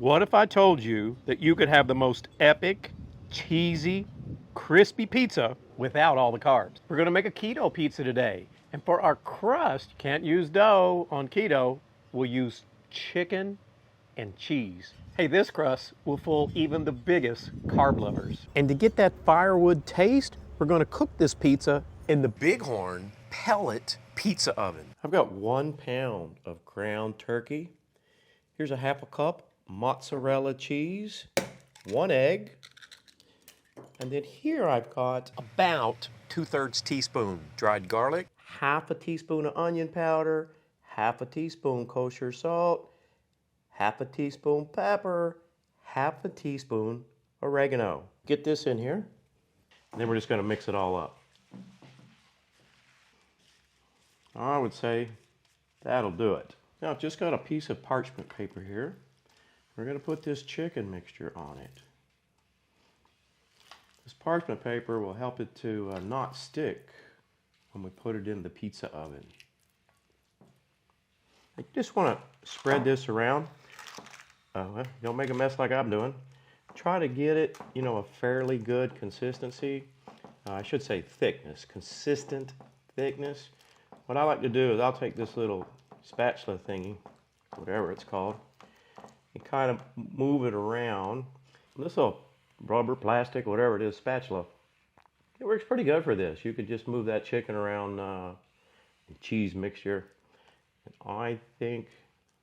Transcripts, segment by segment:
What if I told you that you could have the most epic, cheesy, crispy pizza without all the carbs? We're gonna make a keto pizza today. And for our crust, can't use dough on keto, we'll use chicken and cheese. Hey, this crust will fool even the biggest carb lovers. And to get that firewood taste, we're gonna cook this pizza in the Bighorn Pellet pizza oven. I've got 1 pound of ground turkey. Here's a half a cup mozzarella cheese, 1 egg, and then here I've got about 2/3 teaspoon dried garlic, half a teaspoon of onion powder, half a teaspoon kosher salt, half a teaspoon pepper, half a teaspoon oregano. Get this in here, and then we're just going to mix it all up. I would say that'll do it. Now I've just got a piece of parchment paper here. We're going to put this chicken mixture on it. This parchment paper will help it to not stick when we put it in the pizza oven. I just want to spread this around. Well, don't make a mess like I'm doing. Try to get it, a fairly good consistency. I should say thickness, consistent thickness. What I like to do is I'll take this little spatula thingy, whatever it's called, and kind of move it around. This little rubber, plastic, whatever it is, spatula, it works pretty good for this. You could just move that chicken around the cheese mixture. And I think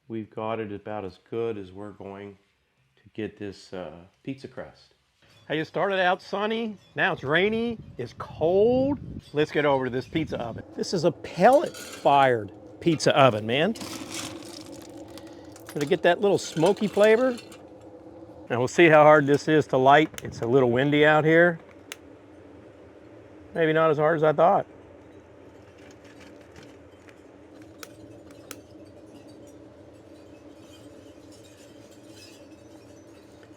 we've got it about as good as we're going to get this pizza crust. Hey, it started out sunny, now it's rainy, it's cold. Let's get over to this pizza oven. This is a pellet-fired pizza oven, man. Gonna get that little smoky flavor. And we'll see how hard this is to light. It's a little windy out here. Maybe not as hard as I thought.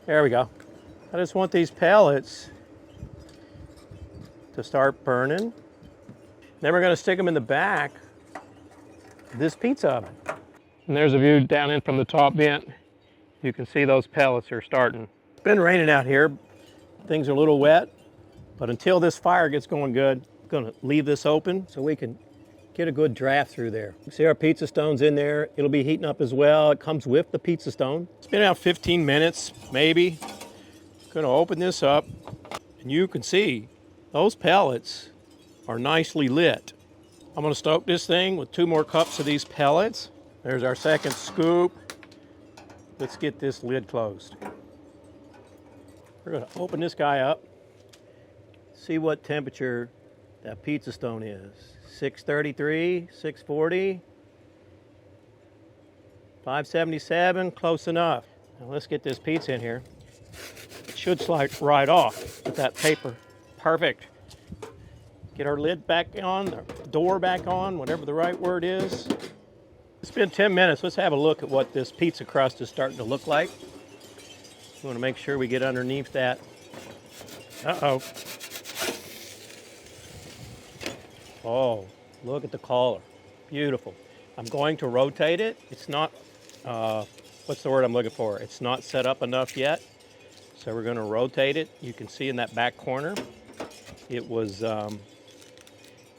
There we go. I just want these pellets to start burning. Then we're gonna stick them in the back of this pizza oven. And there's a view down in from the top vent. You can see those pellets are starting. It's been raining out here. Things are a little wet, but until this fire gets going good, I'm gonna leave this open so we can get a good draft through there. You see our pizza stone's in there. It'll be heating up as well. It comes with the pizza stone. It's been about 15 minutes, maybe. Gonna open this up, and you can see those pellets are nicely lit. I'm gonna stoke this thing with 2 more cups of these pellets. There's our second scoop. Let's get this lid closed. We're gonna open this guy up, see what temperature that pizza stone is. 633, 640, 577, close enough. Now let's get this pizza in here. It should slide right off with that paper. Perfect. Get our lid back on, the door back on, whatever the right word is. It's been 10 minutes. Let's have a look at what this pizza crust is starting to look like. We want to make sure we get underneath that. Uh-oh. Oh, look at the collar. Beautiful. I'm going to rotate it. It's not, what's the word I'm looking for? It's not set up enough yet. So we're going to rotate it. You can see in that back corner, it was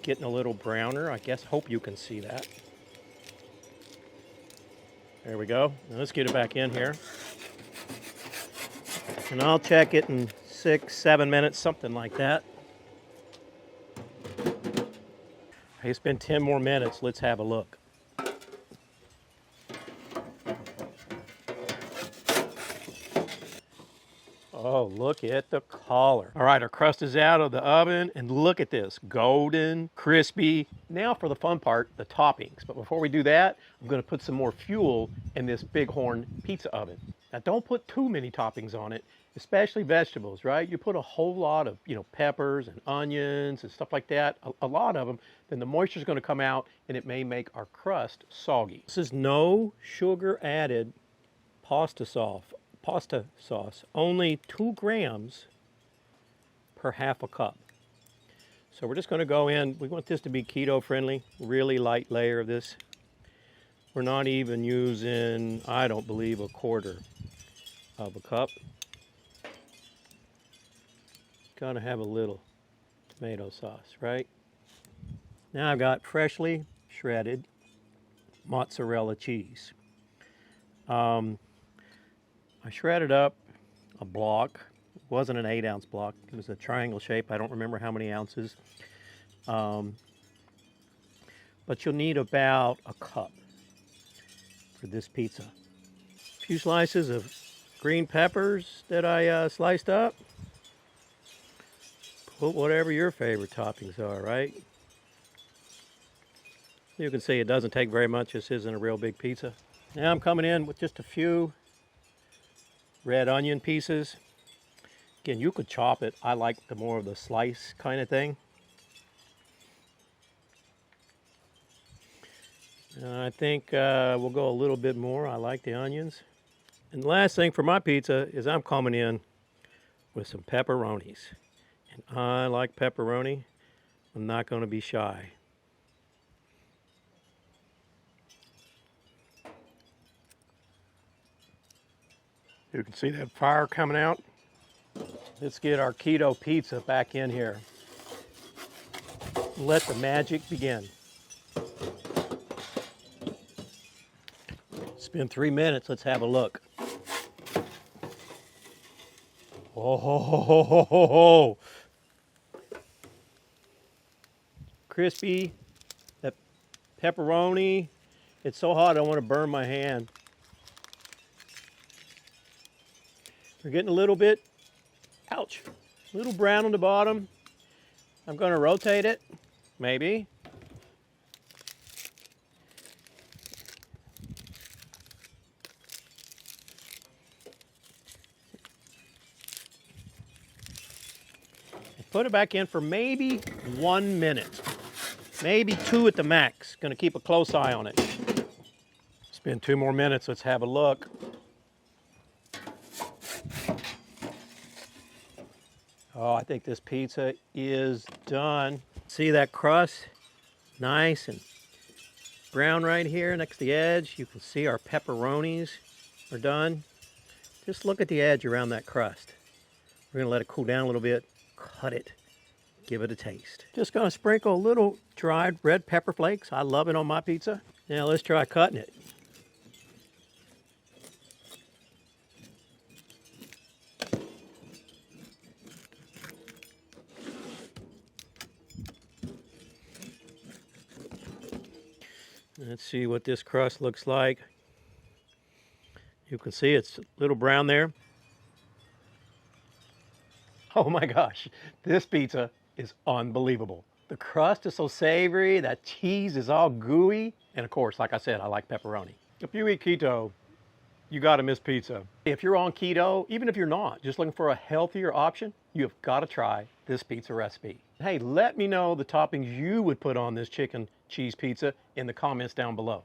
getting a little browner. I guess, hope you can see that. There we go. Now let's get it back in here. And I'll check it in 6, 7 minutes, something like that. Hey, it's been 10 more minutes. Let's have a look. Oh, look at the collar. All right, our crust is out of the oven, and look at this, golden, crispy. Now for the fun part, the toppings. But before we do that, I'm gonna put some more fuel in this Bighorn pizza oven. Now don't put too many toppings on it, especially vegetables, right? You put a whole lot of, peppers and onions and stuff like that, a lot of them, then the moisture is gonna come out and it may make our crust soggy. This is no sugar added pasta sauce, only 2 grams per half a cup. So we're just going to go in. We want this to be keto friendly, really light layer of this. We're not even using, I don't believe, a quarter. of a cup. Gotta have a little tomato sauce, right? Now I've got freshly shredded mozzarella cheese. I shredded up a block. It wasn't an 8-ounce block. It was a triangle shape. I don't remember how many ounces. But you'll need about a cup for this pizza. A few slices of green peppers that I sliced up. Put whatever your favorite toppings are, right? You can see it doesn't take very much. This isn't a real big pizza. Now I'm coming in with just a few red onion pieces. Again, you could chop it. I like the more of the slice kind of thing. I think we'll go a little bit more. I like the onions. And the last thing for my pizza is I'm coming in with some pepperonis. And I like pepperoni. I'm not going to be shy. You can see that fire coming out. Let's get our keto pizza back in here. Let the magic begin. It's been 3 minutes. Let's have a look. Oh, ho, ho, ho, ho, ho, ho. Crispy. That pepperoni. It's so hot I want to burn my hand. We're getting a little bit, ouch, a little brown on the bottom. I'm going to rotate it, maybe. Put it back in for maybe 1 minute, maybe 2 at the max. Going to keep a close eye on it. It's been 2 more minutes. Let's have a look. Oh, I think this pizza is done. See that crust? Nice and brown right here next to the edge. You can see our pepperonis are done. Just look at the edge around that crust. We're gonna let it cool down a little bit, cut it, give it a taste. Just gonna sprinkle a little dried red pepper flakes. I love it on my pizza. Now let's try cutting it. Let's see what this crust looks like. You can see it's a little brown there. Oh my gosh, this pizza is unbelievable. The crust is so savory, that cheese is all gooey, and of course, like I said, I like pepperoni. If you eat keto, you gotta miss pizza. If you're on keto, even if you're not, just looking for a healthier option, you've gotta try this pizza recipe. Hey, let me know the toppings you would put on this chicken cheese pizza in the comments down below.